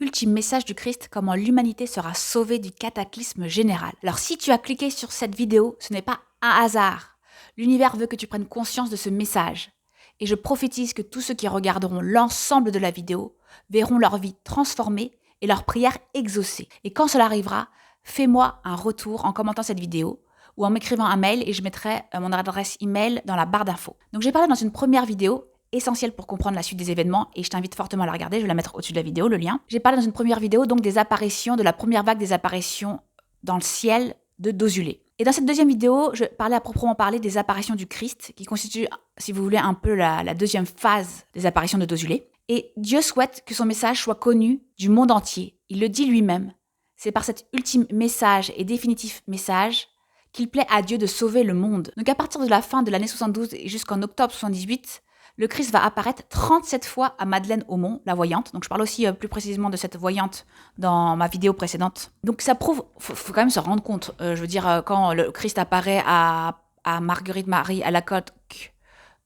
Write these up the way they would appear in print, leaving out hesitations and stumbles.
ultime message du Christ, comment l'humanité sera sauvée du cataclysme général. Alors si tu as cliqué sur cette vidéo, ce n'est pas un hasard. L'univers veut que tu prennes conscience de ce message. Et je prophétise que tous ceux qui regarderont l'ensemble de la vidéo verront leur vie transformée et leurs prières exaucées. Et quand cela arrivera, fais-moi un retour en commentant cette vidéo ou en m'écrivant un mail et je mettrai mon adresse email dans la barre d'infos. Donc j'ai parlé dans une première vidéo, essentielle pour comprendre la suite des événements, et je t'invite fortement à la regarder, je vais la mettre au-dessus de la vidéo, le lien. J'ai parlé dans une première vidéo donc des apparitions, de la première vague des apparitions dans le ciel de Dozulé. Et dans cette deuxième vidéo, je parlais à proprement parler des apparitions du Christ, qui constituent, si vous voulez, un peu la deuxième phase des apparitions de Dozulé. Et Dieu souhaite que son message soit connu du monde entier. Il le dit lui-même. C'est par cet ultime message et définitif message qu'il plaît à Dieu de sauver le monde. Donc à partir de la fin de l'année 72 et jusqu'en octobre 78, le Christ va apparaître 37 fois à Madeleine Aumont, la voyante. Donc je parle aussi plus précisément de cette voyante dans ma vidéo précédente. Donc ça prouve, faut quand même se rendre compte, quand le Christ apparaît à Marguerite Marie Alacoque,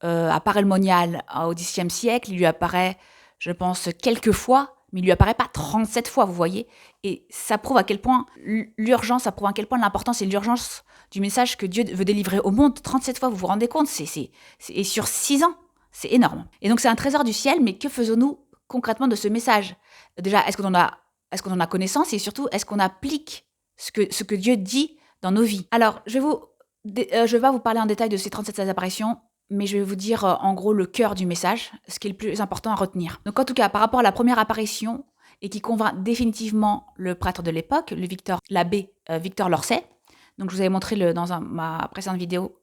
à Paray-le-Monial au Xe siècle, il lui apparaît, je pense, quelques fois, mais il lui apparaît pas 37 fois, vous voyez. Et ça prouve à quel point l'urgence, ça prouve à quel point l'importance et l'urgence du message que Dieu veut délivrer au monde. 37 fois, vous vous rendez compte, et sur 6 ans. C'est énorme. Et donc c'est un trésor du ciel, mais que faisons-nous concrètement de ce message? Déjà, est-ce qu'on en a connaissance, et surtout, est-ce qu'on applique ce que Dieu dit dans nos vies? Alors, je vais pas vous parler en détail de ces 37 apparitions, mais je vais vous dire en gros le cœur du message, ce qui est le plus important à retenir. Donc en tout cas, par rapport à la première apparition, et qui convainc définitivement le prêtre de l'époque, l'abbé Victor Lorset, donc je vous avais montré dans ma précédente vidéo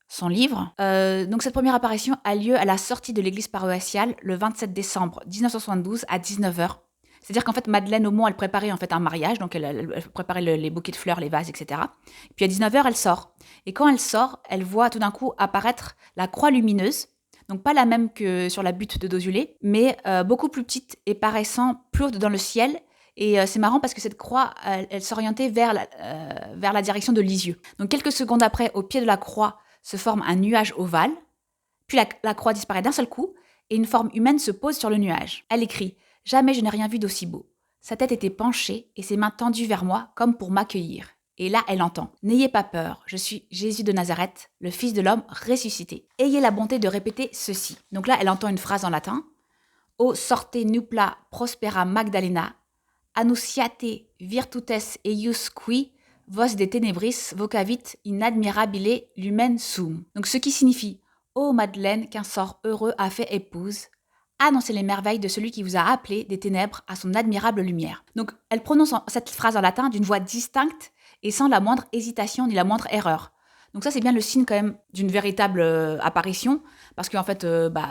son livre. Donc cette première apparition a lieu à la sortie de l'église paroissiale le 27 décembre 1972 à 19h. C'est-à-dire qu'en fait, Madeleine Aumont, elle préparait en fait un mariage, donc elle préparait les bouquets de fleurs, les vases, etc. Et puis à 19h, elle sort. Et quand elle sort, elle voit tout d'un coup apparaître la croix lumineuse, donc pas la même que sur la butte de Dozulé, mais beaucoup plus petite et paraissant plus haute dans le ciel. Et c'est marrant parce que cette croix, elle s'orientait vers la direction de Lisieux. Donc quelques secondes après, au pied de la croix, se forme un nuage ovale, puis la croix disparaît d'un seul coup, et une forme humaine se pose sur le nuage. Elle écrit « Jamais je n'ai rien vu d'aussi beau. Sa tête était penchée et ses mains tendues vers moi comme pour m'accueillir. Et là, elle entend « N'ayez pas peur, je suis Jésus de Nazareth, le Fils de l'homme ressuscité. Ayez la bonté de répéter ceci. » Donc là, elle entend une phrase en latin « O sorte nupla prospera Magdalena, annunciate virtutes eius qui vos de tenebris vocavit in admirabile lumen sum. » Donc ce qui signifie « Ô Madeleine, qu'un sort heureux a fait épouse, annoncez les merveilles de celui qui vous a appelé des ténèbres à son admirable lumière. » Donc elle prononce cette phrase en latin d'une voix distincte et sans la moindre hésitation ni la moindre erreur. Donc ça, c'est bien le signe quand même d'une véritable apparition, parce qu'en fait,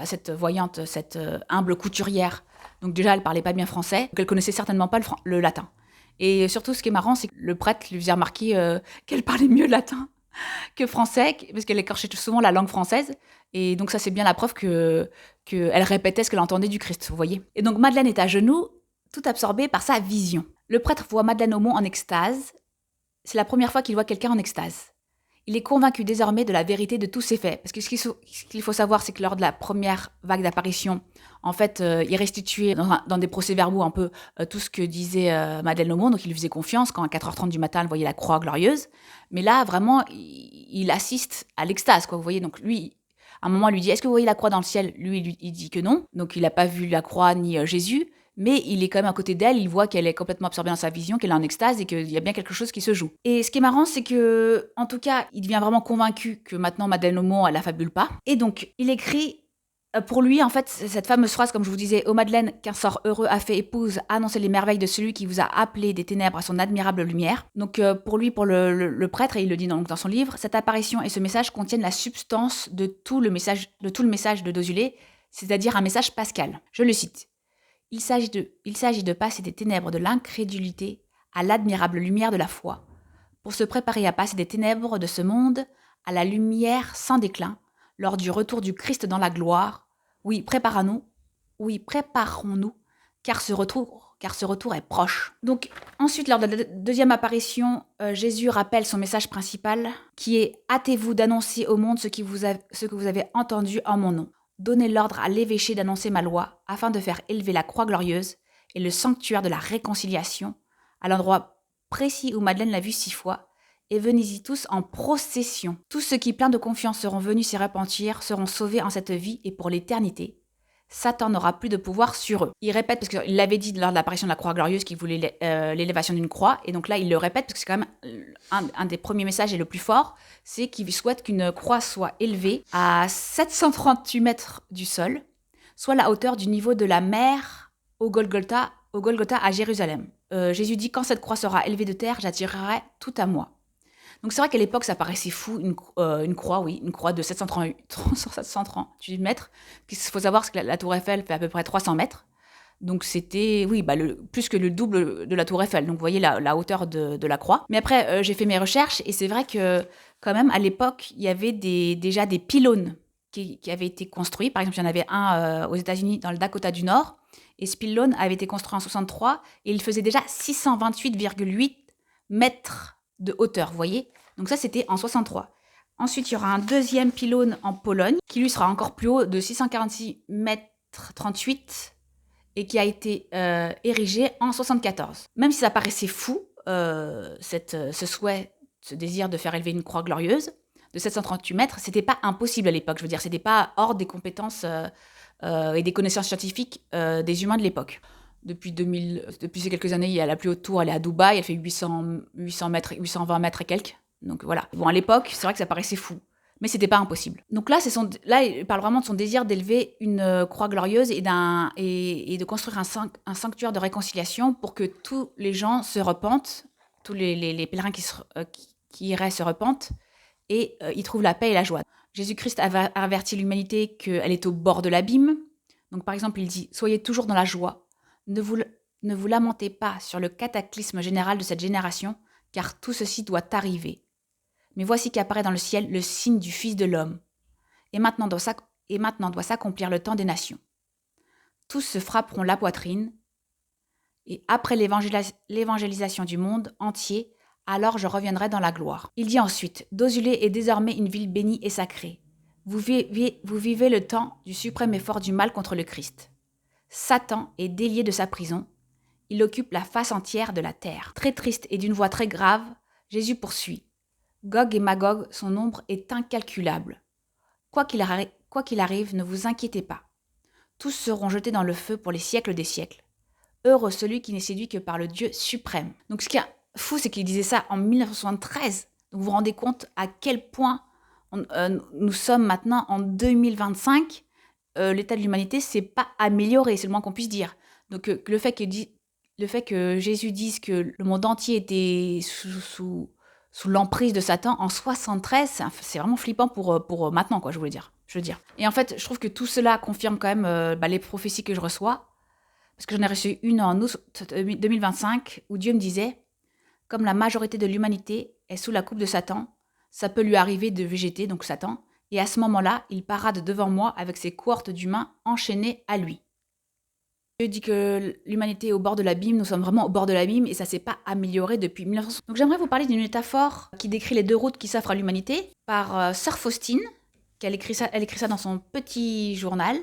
cette voyante, cette humble couturière, donc déjà, elle parlait pas bien français, donc elle connaissait certainement pas le latin. Et surtout, ce qui est marrant, c'est que le prêtre lui faisait remarquer qu'elle parlait mieux latin que français, parce qu'elle écorchait souvent la langue française. Et donc ça, c'est bien la preuve qu'elle répétait ce qu'elle entendait du Christ, vous voyez. Et donc Madeleine est à genoux, tout absorbée par sa vision. Le prêtre voit Madeleine Aumont en extase. C'est la première fois qu'il voit quelqu'un en extase. Il est convaincu désormais de la vérité de tous ces faits. Parce que ce qu'il faut savoir, c'est que lors de la première vague d'apparition, en fait, il restituait dans des procès-verbaux un peu tout ce que disait Madeleine Aumont. Donc il lui faisait confiance quand à 4h30 du matin, elle voyait la croix glorieuse. Mais là, vraiment, il assiste à l'extase, quoi. Vous voyez, donc lui, à un moment, elle lui dit « Est-ce que vous voyez la croix dans le ciel ?» Lui, il dit que non. Donc il n'a pas vu la croix ni Jésus. Mais il est quand même à côté d'elle, il voit qu'elle est complètement absorbée dans sa vision, qu'elle est en extase et qu'il y a bien quelque chose qui se joue. Et ce qui est marrant, c'est que, en tout cas, il devient vraiment convaincu que maintenant Madeleine Aumont, elle la fabule pas. Et donc, il écrit, pour lui, en fait, cette fameuse phrase, comme je vous disais, « Ô Madeleine, qu'un sort heureux a fait épouse, annoncez les merveilles de celui qui vous a appelé des ténèbres à son admirable lumière. » Donc, pour lui, pour le prêtre, et il le dit dans son livre, cette apparition et ce message contiennent la substance de tout le message de Dozulé, c'est-à-dire un message pascal. Je le cite. Il s'agit de passer des ténèbres de l'incrédulité à l'admirable lumière de la foi, pour se préparer à passer des ténèbres de ce monde à la lumière sans déclin, lors du retour du Christ dans la gloire. Oui, préparons-nous, car ce retour est proche. Donc, ensuite, lors de la deuxième apparition, Jésus rappelle son message principal, qui est « Hâtez-vous d'annoncer au monde ce que vous avez entendu en mon nom. » donnez l'ordre à l'évêché d'annoncer ma loi, afin de faire élever la croix glorieuse et le sanctuaire de la réconciliation à l'endroit précis où Madeleine l'a vu 6 fois, et venez-y tous en procession. Tous ceux qui, pleins de confiance, seront venus s'y repentir, seront sauvés en cette vie et pour l'éternité. Satan n'aura plus de pouvoir sur eux. Il répète, parce qu'il l'avait dit lors de l'apparition de la croix glorieuse qu'il voulait l'élévation d'une croix, et donc là il le répète, parce que c'est quand même un des premiers messages et le plus fort, c'est qu'il souhaite qu'une croix soit élevée à 738 mètres du sol, soit la hauteur du niveau de la mer au Golgotha à Jérusalem. Jésus dit, quand cette croix sera élevée de terre, j'attirerai tout à moi. Donc c'est vrai qu'à l'époque, ça paraissait fou, une croix de 738 mètres. Il faut savoir que la tour Eiffel fait à peu près 300 mètres. Donc c'était, plus que le double de la tour Eiffel. Donc vous voyez la hauteur de la croix. Mais après, j'ai fait mes recherches et c'est vrai que quand même, à l'époque, il y avait déjà des pylônes qui avaient été construits. Par exemple, il y en avait un aux États-Unis, dans le Dakota du Nord. Et ce pylône avait été construit en 63 et il faisait déjà 628,8 mètres de hauteur, vous voyez. Donc ça, c'était en 63. Ensuite, il y aura un deuxième pylône en Pologne, qui lui sera encore plus haut, de 646 mètres 38, et qui a été érigé en 74. Même si ça paraissait fou, ce souhait, ce désir de faire élever une croix glorieuse de 738 mètres, c'était pas impossible à l'époque. Je veux dire, c'était pas hors des compétences et des connaissances scientifiques des humains de l'époque. Depuis ces quelques années, il y a la plus haute tour, elle est à Dubaï, elle fait 800 mètres, 820 mètres et quelques. Donc voilà. Bon, à l'époque, c'est vrai que ça paraissait fou, mais c'était pas impossible. Donc là, il parle vraiment de son désir d'élever une croix glorieuse et de construire un sanctuaire de réconciliation pour que tous les gens se repentent, tous les pèlerins qui iraient se repentent et y trouvent la paix et la joie. Jésus-Christ a averti l'humanité qu'elle est au bord de l'abîme. Donc par exemple, il dit « Soyez toujours dans la joie. Ne vous lamentez pas sur le cataclysme général de cette génération, car tout ceci doit arriver. Mais voici qu'apparaît dans le ciel le signe du Fils de l'homme. Et maintenant doit s'accomplir le temps des nations. Tous se frapperont la poitrine, et après l'évangélisation du monde entier, alors je reviendrai dans la gloire. » Il dit ensuite, « Dozulé est désormais une ville bénie et sacrée. Vous vivez le temps du suprême effort du mal contre le Christ. Satan est délié de sa prison. Il occupe la face entière de la terre. » Très triste et d'une voix très grave, Jésus poursuit. « Gog et Magog, son nombre est incalculable. Quoi qu'il arrive, ne vous inquiétez pas. Tous seront jetés dans le feu pour les siècles des siècles. Heureux celui qui n'est séduit que par le Dieu suprême. » Donc ce qui est fou, c'est qu'il disait ça en 1973. Donc vous vous rendez compte à quel point nous sommes maintenant en 2025. L'état de l'humanité s'est pas amélioré, c'est le moins qu'on puisse dire. Donc le fait que Jésus dise que le monde entier était sous l'emprise de Satan en 73, c'est vraiment flippant pour maintenant, quoi, je veux dire. Et en fait, je trouve que tout cela confirme quand même les prophéties que je reçois. Parce que j'en ai reçu une en août 2025 où Dieu me disait « Comme la majorité de l'humanité est sous la coupe de Satan, ça peut lui arriver de végéter, donc Satan, et à ce moment-là, il parade devant moi avec ses cohortes d'humains enchaînés à lui. » Dieu dit que l'humanité est au bord de l'abîme, nous sommes vraiment au bord de l'abîme et ça ne s'est pas amélioré depuis 1900. Donc j'aimerais vous parler d'une métaphore qui décrit les deux routes qui s'offrent à l'humanité par Sœur Faustine, elle écrit ça dans son petit journal.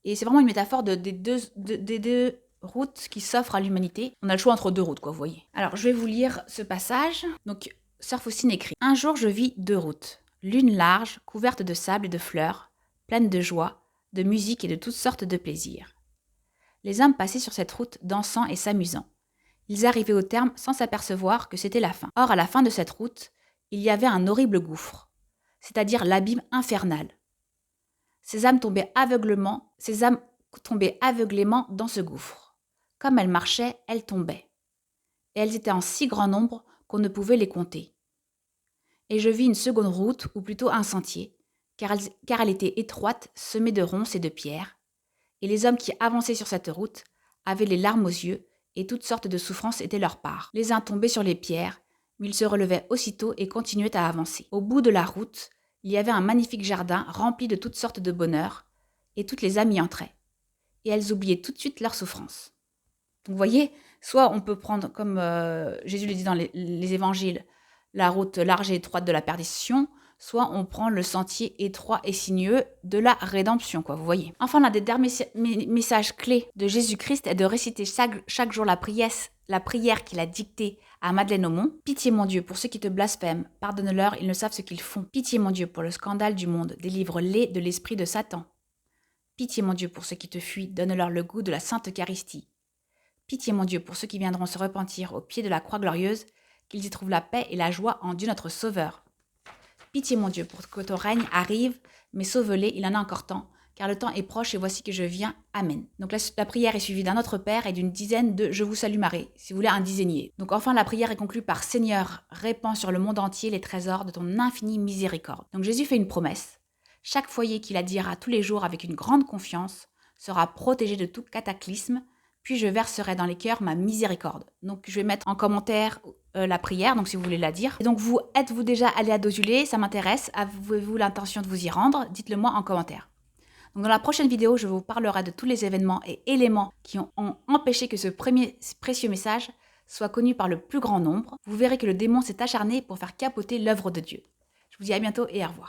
Et c'est vraiment une métaphore des deux routes qui s'offrent à l'humanité. On a le choix entre deux routes, quoi, vous voyez. Alors, je vais vous lire ce passage. Donc, Sœur Faustine écrit « Un jour, je vis deux routes. L'une large, couverte de sable et de fleurs, pleine de joie, de musique et de toutes sortes de plaisirs. Les hommes passaient sur cette route dansant et s'amusant. Ils arrivaient au terme sans s'apercevoir que c'était la fin. Or, à la fin de cette route, il y avait un horrible gouffre, c'est-à-dire l'abîme infernal. Ces âmes tombaient aveuglément dans ce gouffre. Comme elles marchaient, elles tombaient. Et elles étaient en si grand nombre qu'on ne pouvait les compter. Et je vis une seconde route, ou plutôt un sentier, car elle était étroite, semée de ronces et de pierres, et les hommes qui avançaient sur cette route avaient les larmes aux yeux, et toutes sortes de souffrances étaient leur part. Les uns tombaient sur les pierres, mais ils se relevaient aussitôt et continuaient à avancer. Au bout de la route, il y avait un magnifique jardin rempli de toutes sortes de bonheur, et toutes les âmes y entraient. Et elles oubliaient tout de suite leurs souffrances. Donc vous voyez, soit on peut prendre, comme Jésus le dit dans les évangiles, la route large et étroite de la perdition, soit on prend le sentier étroit et sinueux de la rédemption, quoi, vous voyez. Enfin, l'un des derniers messages clés de Jésus-Christ est de réciter chaque jour la prière qu'il a dictée à Madeleine Aumont. Pitié, mon Dieu, pour ceux qui te blasphèment, pardonne-leur, ils ne savent ce qu'ils font. Pitié, mon Dieu, pour le scandale du monde, délivre-les de l'esprit de Satan. Pitié, mon Dieu, pour ceux qui te fuient, donne-leur le goût de la sainte Eucharistie. Pitié, mon Dieu, pour ceux qui viendront se repentir au pied de la croix glorieuse, qu'ils y trouvent la paix et la joie en Dieu notre Sauveur. Pitié, mon Dieu, pour que ton règne arrive, mais sauve-les, il en a encore temps, car le temps est proche et voici que je viens. Amen. Donc la prière est suivie d'un Notre Père et d'une dizaine de Je vous salue Marie, si vous voulez un dizainier. Donc enfin, la prière est conclue par Seigneur, répands sur le monde entier les trésors de ton infinie miséricorde. Donc Jésus fait une promesse. Chaque foyer qui la dira tous les jours avec une grande confiance sera protégé de tout cataclysme, puis je verserai dans les cœurs ma miséricorde. Donc je vais mettre en commentaire la prière, donc si vous voulez la dire. Et donc êtes-vous déjà allé à Dozulé? Ça m'intéresse. Avez-vous l'intention de vous y rendre? Dites-le moi en commentaire. Donc dans la prochaine vidéo, je vous parlerai de tous les événements et éléments qui ont empêché que ce précieux message soit connu par le plus grand nombre. Vous verrez que le démon s'est acharné pour faire capoter l'œuvre de Dieu. Je vous dis à bientôt et au revoir.